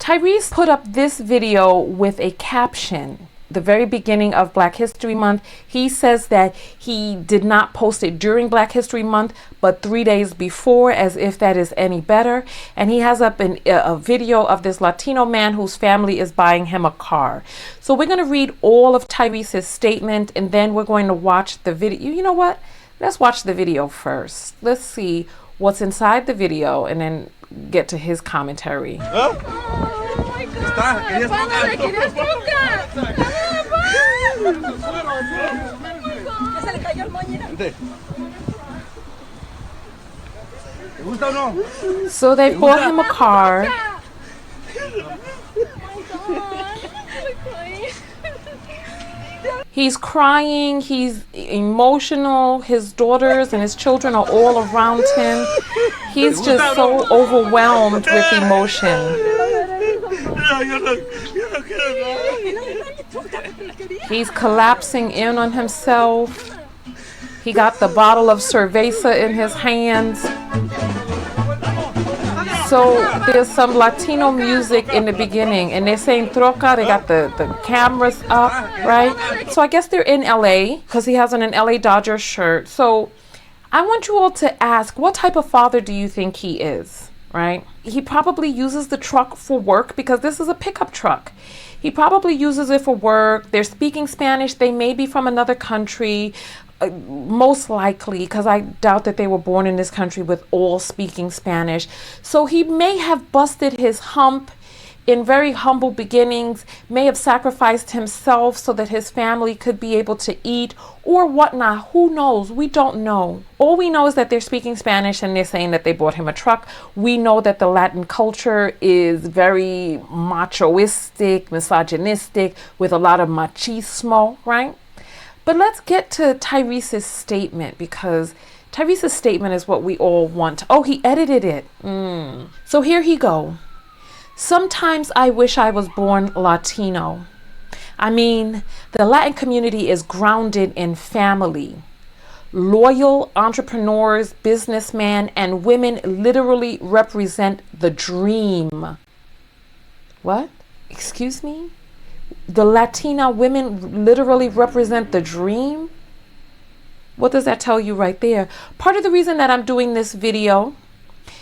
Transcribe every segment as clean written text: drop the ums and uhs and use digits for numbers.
Tyrese put up this video with a caption. The very beginning of Black History Month, he says that he did not post it during Black History Month, but 3 days before, as if that is any better. And he has up a video of this Latino man whose family is buying him a car. So we're going to read all of Tyrese's statement, and then we're going to watch the video. You know what? Let's watch the video first. Let's see what's inside the video, and then get to his commentary. Oh my God. So they bought him a car. He's crying, he's emotional, his daughters and his children are all around him. He's just so overwhelmed with emotion. He's collapsing in on himself. He got the bottle of cerveza in his hands. So there's some Latino music in the beginning, and they're saying troca. They got the cameras up, right? So I guess they're in LA because he has on an LA Dodgers shirt. So I want you all to ask, what type of father do you think he is, right? He probably uses the truck for work because this is a pickup truck. He probably uses it for work. They're speaking Spanish. They may be from another country. Most likely, because I doubt that they were born in this country with all speaking Spanish. So he may have busted his hump in very humble beginnings, may have sacrificed himself so that his family could be able to eat or whatnot. Who knows? We don't know. All we know is that they're speaking Spanish and they're saying that they bought him a truck. We know that the Latin culture is very machoistic, misogynistic, with a lot of machismo, right? But let's get to Tyrese's statement, because Tyrese's statement is what we all want. Oh, he edited it. So here he go. Sometimes I wish I was born Latino. I mean, the Latin community is grounded in family. Loyal entrepreneurs, businessmen, and women literally represent the dream. What? Excuse me? The Latina women literally represent the dream? What does that tell you right there? Part of the reason that I'm doing this video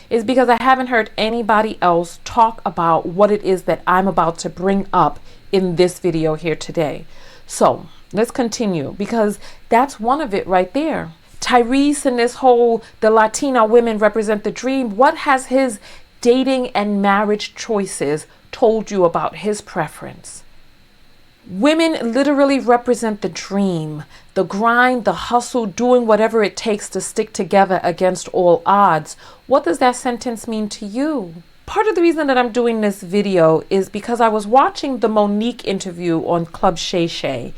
is because I haven't heard anybody else talk about what it is that I'm about to bring up in this video here today. So let's continue, because that's one of it right there. Tyrese and this whole, the Latina women represent the dream. What has his dating and marriage choices told you about his preference? Women literally represent the dream, the grind, the hustle, doing whatever it takes to stick together against all odds. What does that sentence mean to you? Part of the reason that I'm doing this video is because I was watching the Monique interview on Club Shay Shay,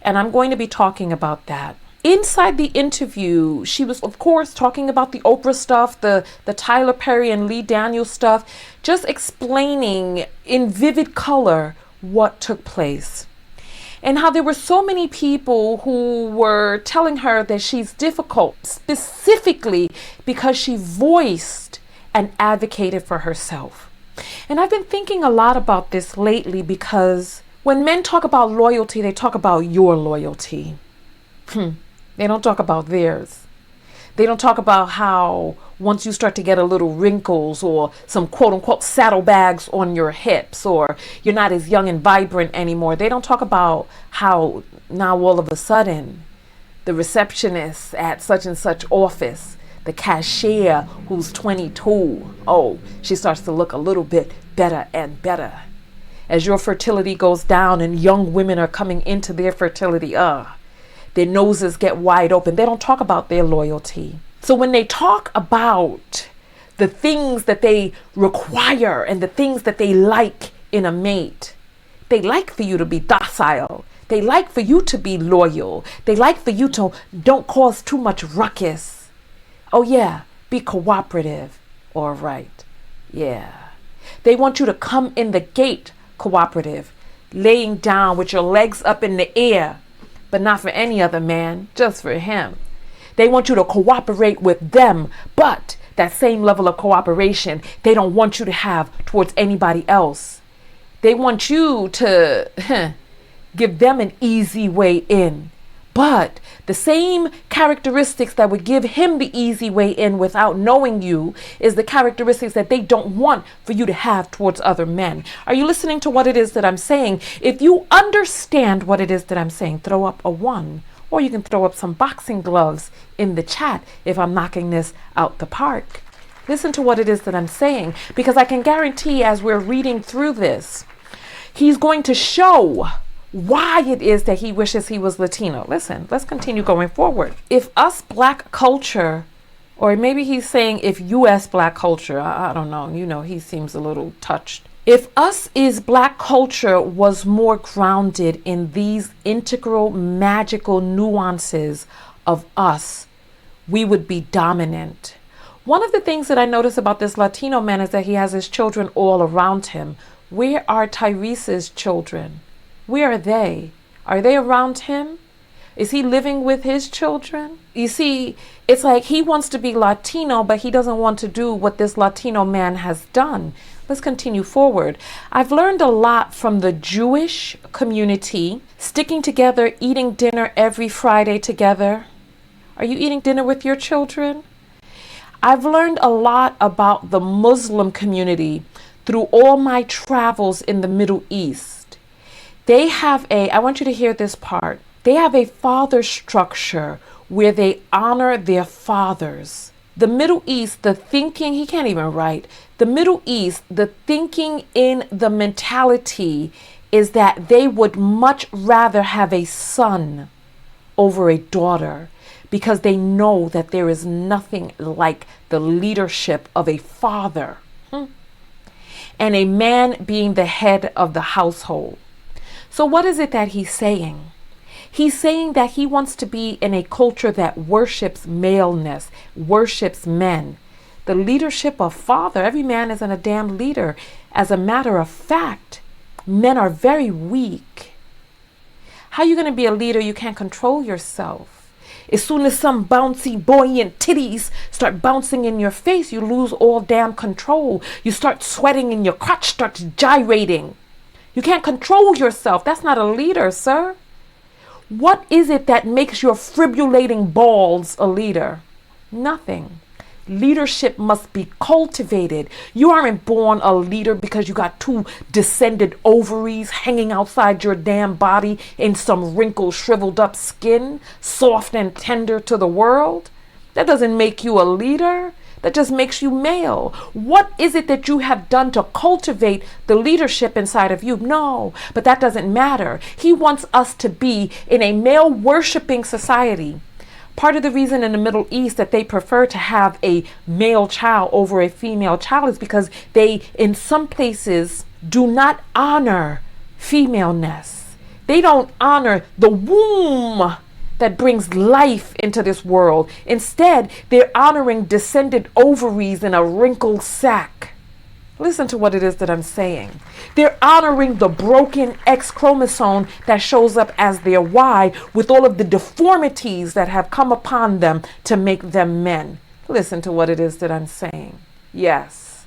and I'm going to be talking about that. Inside the interview, she was, of course, talking about the Oprah stuff, the Tyler Perry and Lee Daniels stuff, just explaining in vivid color what took place. And how there were so many people who were telling her that she's difficult, specifically because she voiced and advocated for herself. And I've been thinking a lot about this lately, because when men talk about loyalty, they talk about your loyalty. They don't talk about theirs. They don't talk about how once you start to get a little wrinkles or some quote unquote saddlebags on your hips, or you're not as young and vibrant anymore. They don't talk about how now all of a sudden the receptionist at such and such office, the cashier who's 22, oh, she starts to look a little bit better and better. As your fertility goes down and young women are coming into their fertility, their noses get wide open. They don't talk about their loyalty. So when they talk about the things that they require and the things that they like in a mate, they like for you to be docile. They like for you to be loyal. They like for you to don't cause too much ruckus. Oh yeah, be cooperative. All right. Yeah. They want you to come in the gate cooperative, laying down with your legs up in the air, but not for any other man, just for him. They want you to cooperate with them, but that same level of cooperation they don't want you to have towards anybody else. They want you to give them an easy way in. But the same characteristics that would give him the easy way in without knowing you is the characteristics that they don't want for you to have towards other men. Are you listening to what it is that I'm saying? If you understand what it is that I'm saying, throw up a 1. Or you can throw up some boxing gloves in the chat if I'm knocking this out the park. Listen to what it is that I'm saying, because I can guarantee as we're reading through this, he's going to show why it is that he wishes he was Latino. Listen, let's continue going forward. If us black culture, or maybe he's saying if U.S. black culture, I don't know, he seems a little touched. If us is black culture was more grounded in these integral, magical nuances of us, we would be dominant. One of the things that I notice about this Latino man is that he has his children all around him. Where are Tyrese's children? Where are they? Are they around him? Is he living with his children? You see, it's like he wants to be Latino, but he doesn't want to do what this Latino man has done. Let's continue forward. I've learned a lot from the Jewish community, sticking together, eating dinner every Friday together. Are you eating dinner with your children? I've learned a lot about the Muslim community through all my travels in the Middle East. They have I want you to hear this part. They have a father structure where they honor their fathers. The Middle East, the thinking, he can't even write. The Middle East, the thinking in the mentality is that they would much rather have a son over a daughter because they know that there is nothing like the leadership of a father and a man being the head of the household. So what is it that he's saying? He's saying that he wants to be in a culture that worships maleness, worships men. The leadership of father, every man isn't a damn leader. As a matter of fact, men are very weak. How are you going to be a leader? You can't control yourself. As soon as some bouncy, buoyant titties start bouncing in your face, you lose all damn control. You start sweating and your crotch starts gyrating. You can't control yourself. That's not a leader, sir. What is it that makes your fibrillulating balls a leader? Nothing. Leadership must be cultivated. You aren't born a leader because you got 2 descended ovaries hanging outside your damn body in some wrinkled, shriveled up skin, soft and tender to the world. That doesn't make you a leader. That just makes you male. What is it that you have done to cultivate the leadership inside of you? No, but that doesn't matter. He wants us to be in a male worshiping society. Part of the reason in the Middle East that they prefer to have a male child over a female child is because they, in some places, do not honor femaleness. They don't honor the womb that brings life into this world. Instead, they're honoring descended ovaries in a wrinkled sack. Listen to what it is that I'm saying. They're honoring the broken X chromosome that shows up as their Y with all of the deformities that have come upon them to make them men. Listen to what it is that I'm saying. Yes,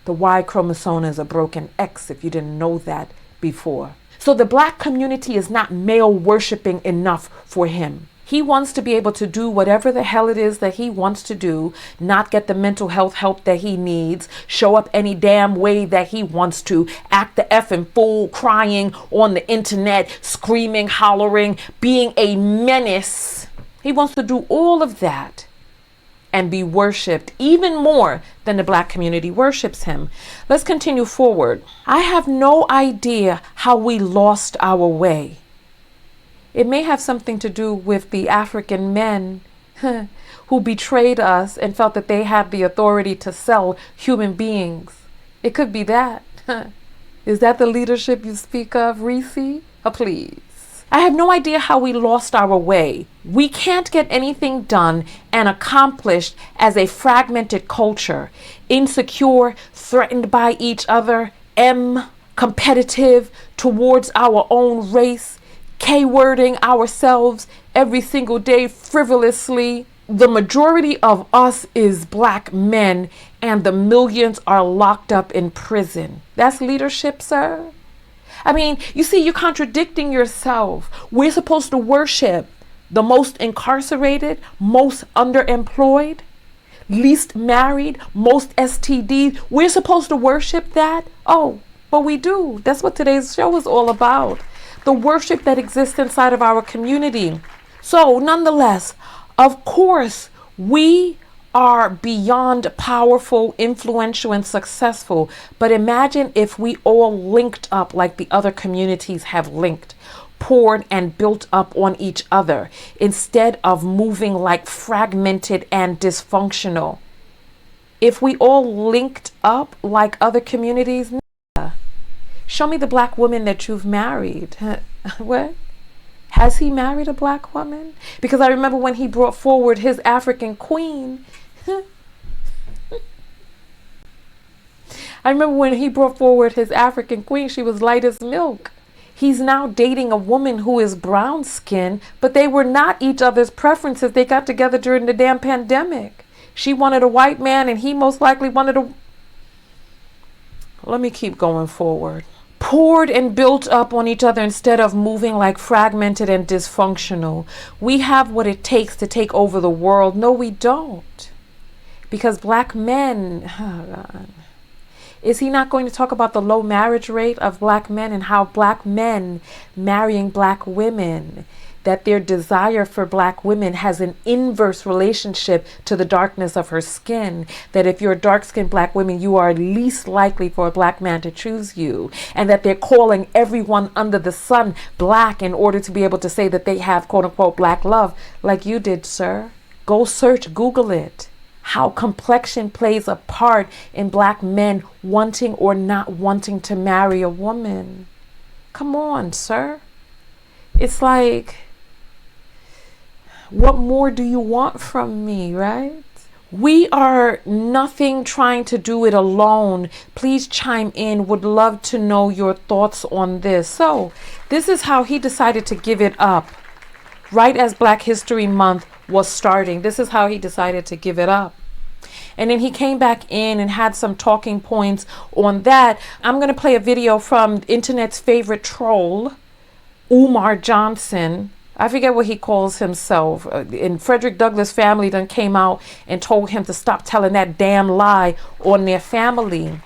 the Y chromosome is a broken X if you didn't know that before. So the black community is not male worshiping enough for him. He wants to be able to do whatever the hell it is that he wants to do, not get the mental health help that he needs, show up any damn way that he wants to, act the effing fool, crying on the internet, screaming, hollering, being a menace. He wants to do all of that and be worshipped even more than the black community worships him. Let's continue forward. I have no idea how we lost our way. It may have something to do with the African men who betrayed us and felt that they had the authority to sell human beings. It could be that. Is that the leadership you speak of, Reese? Please. I have no idea how we lost our way. We can't get anything done and accomplished as a fragmented culture, insecure, threatened by each other, competitive towards our own race, K-wording ourselves every single day frivolously. The majority of us is black men and the millions are locked up in prison. That's leadership, sir? I mean, you see, you're contradicting yourself. We're supposed to worship the most incarcerated, most underemployed, least married, most STDs. We're supposed to worship that? Oh, but we do. That's what today's show is all about. The worship that exists inside of our community. So, nonetheless, of course, we are beyond powerful, influential, and successful. But imagine if we all linked up like the other communities have linked, poured and built up on each other, instead of moving like fragmented and dysfunctional. If we all linked up like other communities, show me the black woman that you've married. What? Has he married a black woman? Because I remember when he brought forward his African queen. I remember when he brought forward his African queen, she was light as milk. He's now dating a woman who is brown skinned, but they were not each other's preferences. They got together during the damn pandemic. She wanted a white man and he most likely wanted a... Let me keep going forward. Poured and built up on each other instead of moving like fragmented and dysfunctional. We have what it takes to take over the world. No, we don't. Because black men... Oh God. Is he not going to talk about the low marriage rate of black men and how black men marrying black women, that their desire for black women has an inverse relationship to the darkness of her skin, that if you're a dark-skinned black woman, you are least likely for a black man to choose you, and that they're calling everyone under the sun black in order to be able to say that they have quote-unquote black love, like you did, sir. Go search, Google it. How complexion plays a part in black men wanting or not wanting to marry a woman. Come on, sir. It's like, what more do you want from me, right? We are nothing trying to do it alone. Please chime in. Would love to know your thoughts on this. So, this is how he decided to give it up. Right as Black History Month was starting. This is how he decided to give it up. And then he came back in and had some talking points on that. I'm going to play a video from internet's favorite troll, Omar Johnson. I forget what he calls himself. And Frederick Douglass' family then came out and told him to stop telling that damn lie on their family.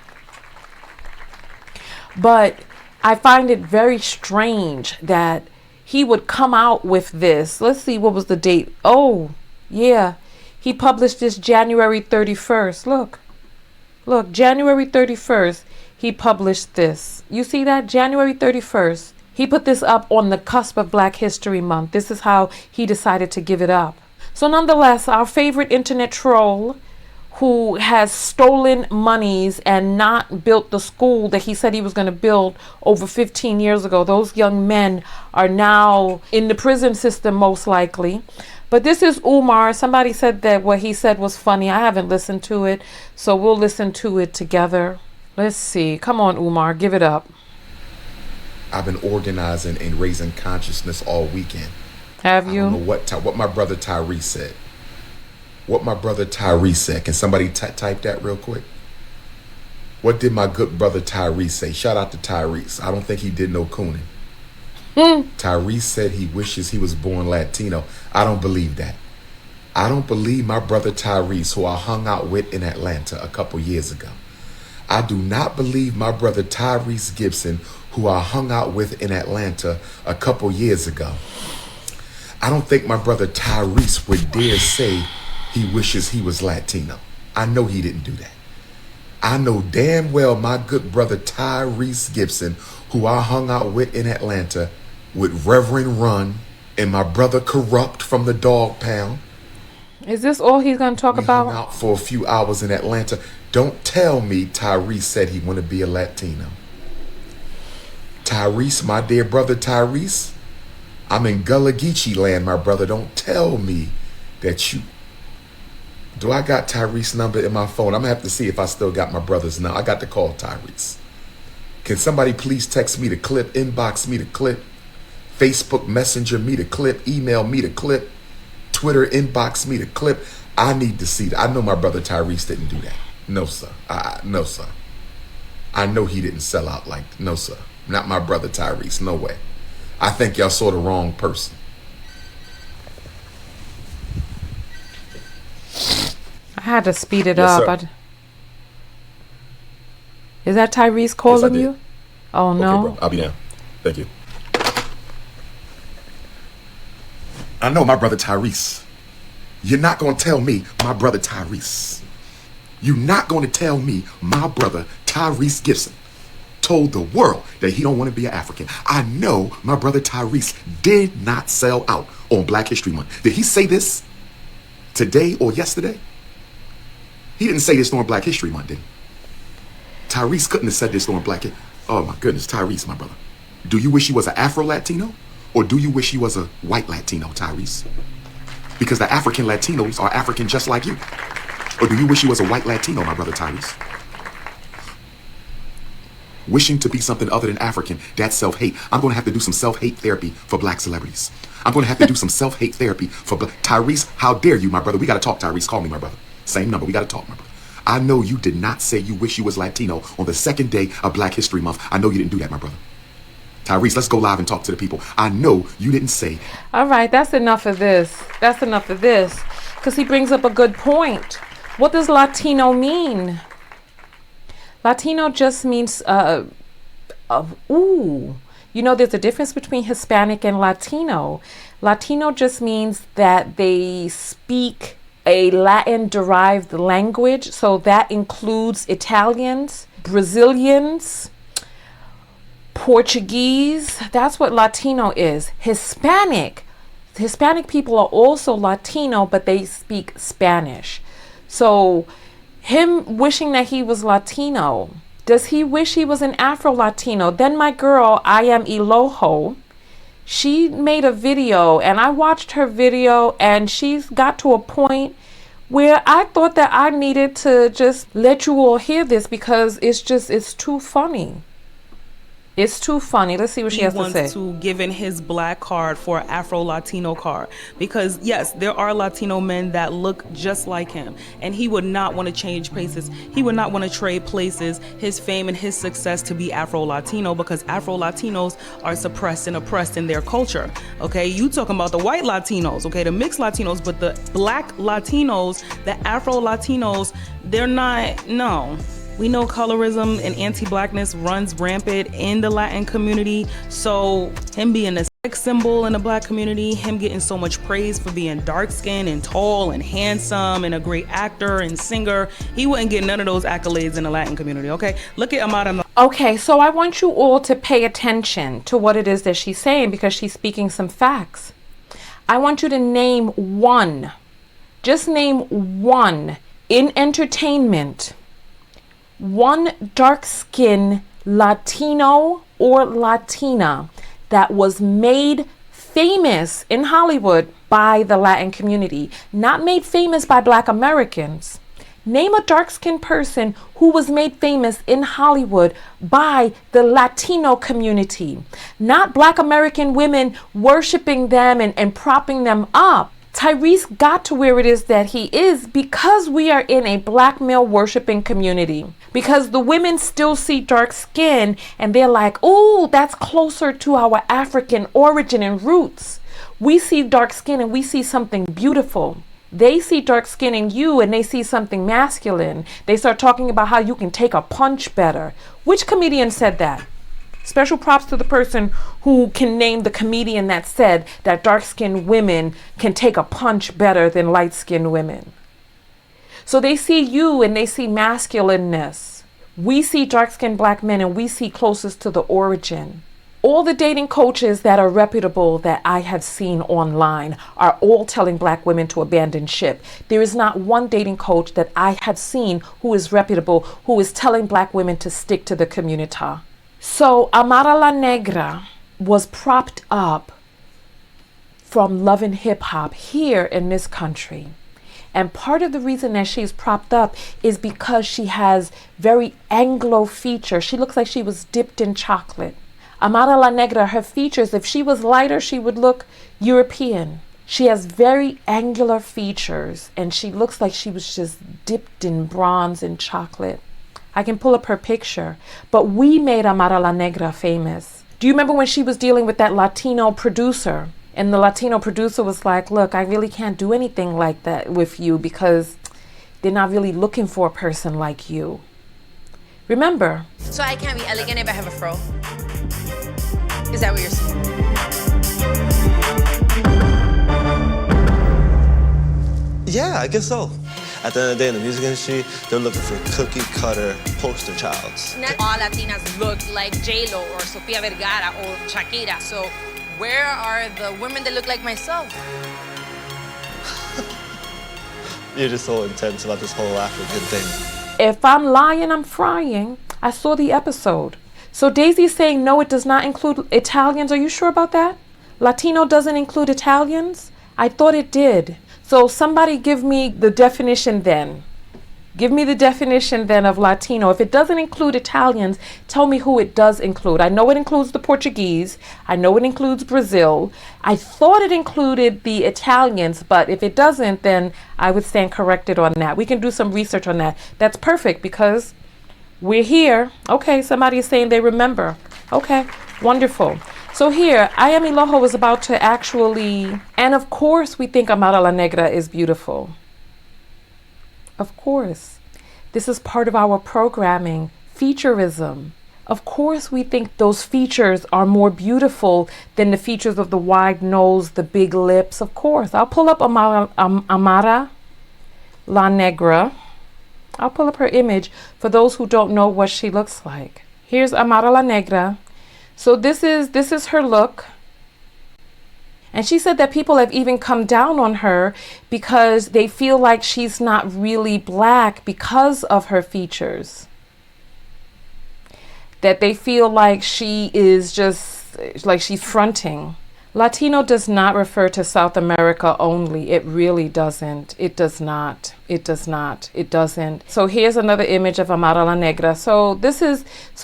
But I find it very strange that he would come out with this. Let's see, what was the date? Oh, yeah. He published this January 31st. Look, January 31st, he published this. You see that? January 31st. He put this up on the cusp of Black History Month. This is how he decided to give it up. So nonetheless, our favorite internet troll who has stolen monies and not built the school that he said he was going to build over 15 years ago. Those young men are now in the prison system, most likely. But this is Umar. Somebody said that what he said was funny. I haven't listened to it, so we'll listen to it together. Let's see. Come on, Umar, give it up. I've been organizing and raising consciousness all weekend. Have you? I don't know what my brother Tyrese said. What my brother Tyrese said. Can somebody type that real quick? What did my good brother Tyrese say? Shout out to Tyrese. I don't think he did no cooning. Tyrese said he wishes he was born Latino. I don't believe that. I don't believe my brother Tyrese, who I hung out with in Atlanta a couple years ago. I do not believe my brother Tyrese Gibson, who I hung out with in Atlanta a couple years ago. I don't think my brother Tyrese would dare say he wishes he was Latino. I know he didn't do that. I know damn well my good brother Tyrese Gibson, who I hung out with in Atlanta, with Reverend Run and my brother Corrupt from the Dog Pound. Is this all he's going to talk about? We hung out for a few hours in Atlanta. Don't tell me Tyrese said he wanted to be a Latino. Tyrese, my dear brother Tyrese, I'm in Gullah Geechee land, my brother. Don't tell me that you... Do I got Tyrese's number in my phone? I'm going to have to see if I still got my brother's number. I got to call Tyrese. Can somebody please text me the clip, inbox me the clip, Facebook Messenger me the clip, email me the clip, Twitter inbox me the clip? I need to see that. I know my brother Tyrese didn't do that. No, sir. No, sir. I know he didn't sell out like, no, sir. Not my brother Tyrese. No way. I think y'all saw the wrong person. I had to speed it Yes, up. sir. Is that Tyrese calling you? Oh, Okay, no. bro. I'll be down. Thank you. I know my brother Tyrese. You're not going to tell me my brother Tyrese. You're not going to tell me my brother Tyrese Gibson told the world that he don't want to be an African. I know my brother Tyrese did not sell out on Black History Month. Did he say this today or yesterday? He didn't say this during Black History Month, did he? Tyrese couldn't have said this during Black History. Oh my goodness, Tyrese, my brother. Do you wish you was an Afro-Latino? Or do you wish you was a white Latino, Tyrese? Because the African Latinos are African just like you. Or do you wish you was a white Latino, my brother Tyrese? Wishing to be something other than African, that's self-hate. I'm going to have to do some self-hate therapy for Black celebrities. I'm going to have to do some self-hate therapy for Tyrese, how dare you, my brother? We got to talk, Tyrese. Call me, my brother. Same number. We got to talk, my brother. I know you did not say you wish you was Latino on the second day of Black History Month. I know you didn't do that, my brother. Tyrese, let's go live and talk to the people. I know you didn't say. All right, that's enough of this. That's enough of this. Because he brings up a good point. What does Latino mean? Latino just means, ooh. You know, there's a difference between Hispanic and Latino. Latino just means that they speak a Latin-derived language. So that includes Italians, Brazilians, Portuguese. That's what Latino is. Hispanic people are also Latino, but they speak Spanish. So him wishing that he was Latino, does he wish he was an Afro-Latino? Then my girl, I Am Eloho, she made a video and I watched her video and she's got to a point where I thought that I needed to just let you all hear this because it's too funny. It's too funny. Let's see what she has to say. He wants to give in his black card for Afro-Latino card because, yes, there are Latino men that look just like him, and he would not want to change places. He would not want to trade places, his fame and his success to be Afro-Latino because Afro-Latinos are suppressed and oppressed in their culture, okay? You talking about the white Latinos, okay, the mixed Latinos, but the black Latinos, the Afro-Latinos, they're not, no. We know colorism and anti-blackness runs rampant in the Latin community. So him being a sex symbol in the black community, him getting so much praise for being dark-skinned and tall and handsome and a great actor and singer, he wouldn't get none of those accolades in the Latin community, okay? Look at Amara. Okay, so I want you all to pay attention to what it is that she's saying because she's speaking some facts. I want you to name one, just name one in entertainment, one dark-skinned Latino or Latina that was made famous in Hollywood by the Latin community, not made famous by Black Americans. Name a dark-skinned person who was made famous in Hollywood by the Latino community, not Black American women worshiping them and propping them up. Tyrese got to where it is that he is because we are in a black male worshiping community. Because the women still see dark skin and they're like, oh, that's closer to our African origin and roots. We see dark skin and we see something beautiful. They see dark skin in you and they see something masculine. They start talking about how you can take a punch better. Which comedian said that? Special props to the person who can name the comedian that said that dark-skinned women can take a punch better than light-skinned women. So they see you and they see masculineness. We see dark-skinned black men and we see closest to the origin. All the dating coaches that are reputable that I have seen online are all telling black women to abandon ship. There is not one dating coach that I have seen who is reputable who is telling black women to stick to the community. So Amara La Negra was propped up from Love and Hip Hop here in this country. And part of the reason that she's propped up is because she has very Anglo features. She looks like she was dipped in chocolate. Amara La Negra, her features, if she was lighter, she would look European. She has very angular features and she looks like she was just dipped in bronze and chocolate. I can pull up her picture. But we made Amara La Negra famous. Do you remember when she was dealing with that Latino producer? And the Latino producer was like, look, I really can't do anything like that with you because they're not really looking for a person like you. Remember? So I can't be elegant if I have a fro? Is that what you're saying? Yeah, I guess so. At the end of the day, in the music industry, they're looking for cookie cutter poster childs. Not all Latinas look like J-Lo or Sofia Vergara or Shakira. So where are the women that look like myself? You're just so intense about this whole African thing. If I'm lying, I'm frying. I saw the episode. So Daisy's saying, no, it does not include Italians. Are you sure about that? Latino doesn't include Italians? I thought it did. So somebody give me the definition then. Give me the definition then of Latino. If it doesn't include Italians, tell me who it does include. I know it includes the Portuguese. I know it includes Brazil. I thought it included the Italians, but if it doesn't, then I would stand corrected on that. We can do some research on that. That's perfect because we're here. Okay, somebody is saying they remember. Okay, wonderful. So here, I Am Iloho is about to actually, and of course we think Amara La Negra is beautiful. Of course. This is part of our programming, featureism. Of course we think those features are more beautiful than the features of the wide nose, the big lips. Of course. I'll pull up Amara La Negra. I'll pull up her image for those who don't know what she looks like. Here's Amara La Negra. So this is her look. And she said that people have even come down on her because they feel like she's not really black because of her features. That they feel like she is just like she's fronting. Latino does not refer to South America only. It really doesn't. It does not. It does not. It doesn't. So here's another image of Amara La Negra. So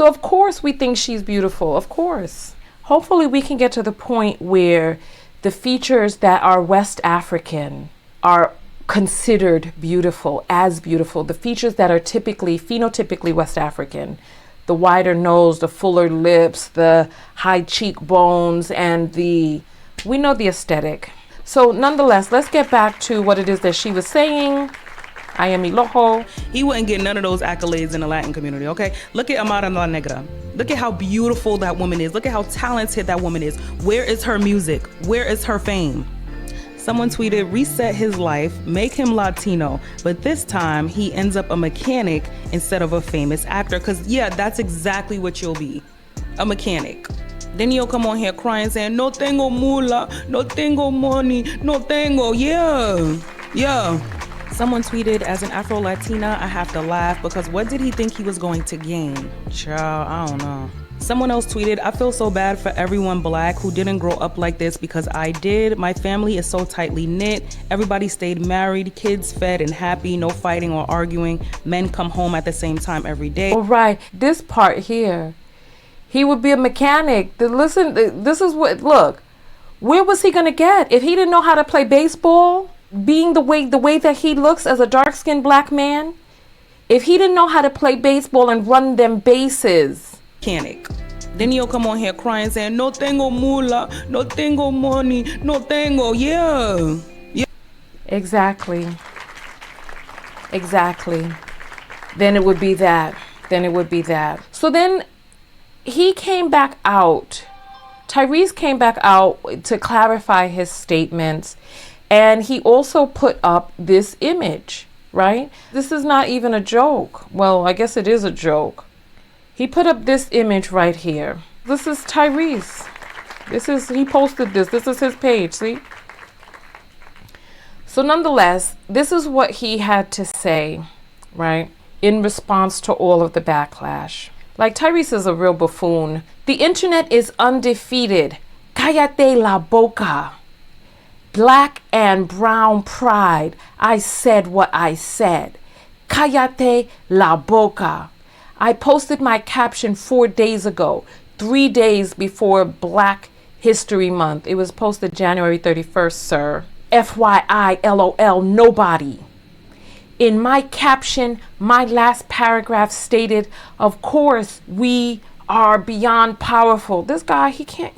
of course we think she's beautiful. Of course. Hopefully we can get to the point where the features that are West African are considered beautiful, as beautiful. The features that are phenotypically West African. The wider nose, the fuller lips, the high cheekbones, and we know the aesthetic. So nonetheless, let's get back to what it is that she was saying. I Am Iloho. He wouldn't get none of those accolades in the Latin community, okay? Look at Amara La Negra. Look at how beautiful that woman is. Look at how talented that woman is. Where is her music? Where is her fame? Someone tweeted, reset his life, make him Latino, but this time he ends up a mechanic instead of a famous actor. Cause yeah, that's exactly what you'll be, a mechanic. Then you'll come on here crying saying, no tengo mula, no tengo money, no tengo, yeah. Someone tweeted, as an Afro-Latina, I have to laugh because what did he think he was going to gain? Child, I don't know. Someone else tweeted, I feel so bad for everyone black who didn't grow up like this because I did. My family is so tightly knit. Everybody stayed married, kids fed and happy, no fighting or arguing. Men come home at the same time every day. All right, this part here, he would be a mechanic. Listen, this is what, look, where was he gonna get? If he didn't know how to play baseball, being the way that he looks as a dark-skinned black man, if he didn't know how to play baseball and run them bases. Mechanic. Then you'll come on here crying saying, no tengo mula, no tengo money, no tengo, yeah. Exactly. Then it would be that. So then he came back out. Tyrese came back out to clarify his statements. And he also put up this image, right? This is not even a joke. Well, I guess it is a joke. He put up this image right here. This is Tyrese. He posted this. This is his page, see? So nonetheless, this is what he had to say, right? In response to all of the backlash. Like, Tyrese is a real buffoon. The internet is undefeated. Cállate la boca. Black and brown pride. I said what I said. Cállate la boca. I posted my caption 4 days ago, 3 days before Black History Month. It was posted January 31st, sir. FYI, LOL, nobody. In my caption, my last paragraph stated, of course, we are beyond powerful. This guy, he can't.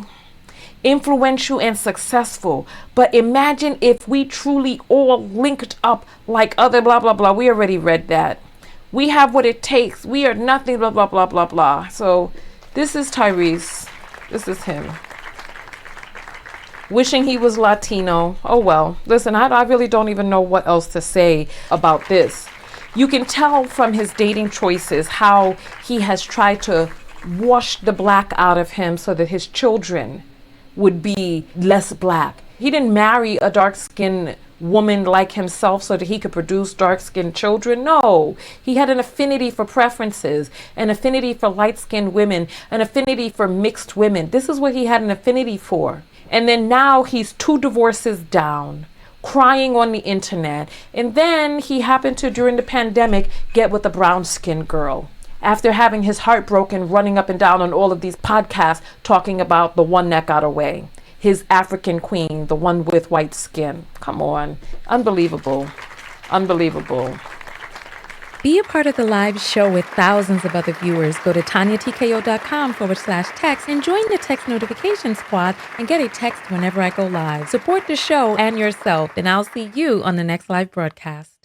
Influential and successful. But imagine if we truly all linked up like other blah, blah, blah. We already read that. We have what it takes. We are nothing, blah, blah, blah, blah, blah. So this is Tyrese. This is him. Wishing he was Latino. Oh, well. Listen, I really don't even know what else to say about this. You can tell from his dating choices how he has tried to wash the black out of him so that his children would be less black. He didn't marry a dark-skinned woman like himself so that he could produce dark-skinned children. No, he had an affinity for preferences, an affinity for light-skinned women, an affinity for mixed women. This is what he had an affinity for. And then now he's 2 divorces down, crying on the internet. And then he happened to, during the pandemic, get with a brown-skinned girl, after having his heart broken, running up and down on all of these podcasts talking about the one that got away, his African queen, the one with white skin. Come on. Unbelievable. Unbelievable. Be a part of the live show with thousands of other viewers. Go to TonyaTKO.com/text and join the text notification squad and get a text whenever I go live. Support the show and yourself, and I'll see you on the next live broadcast.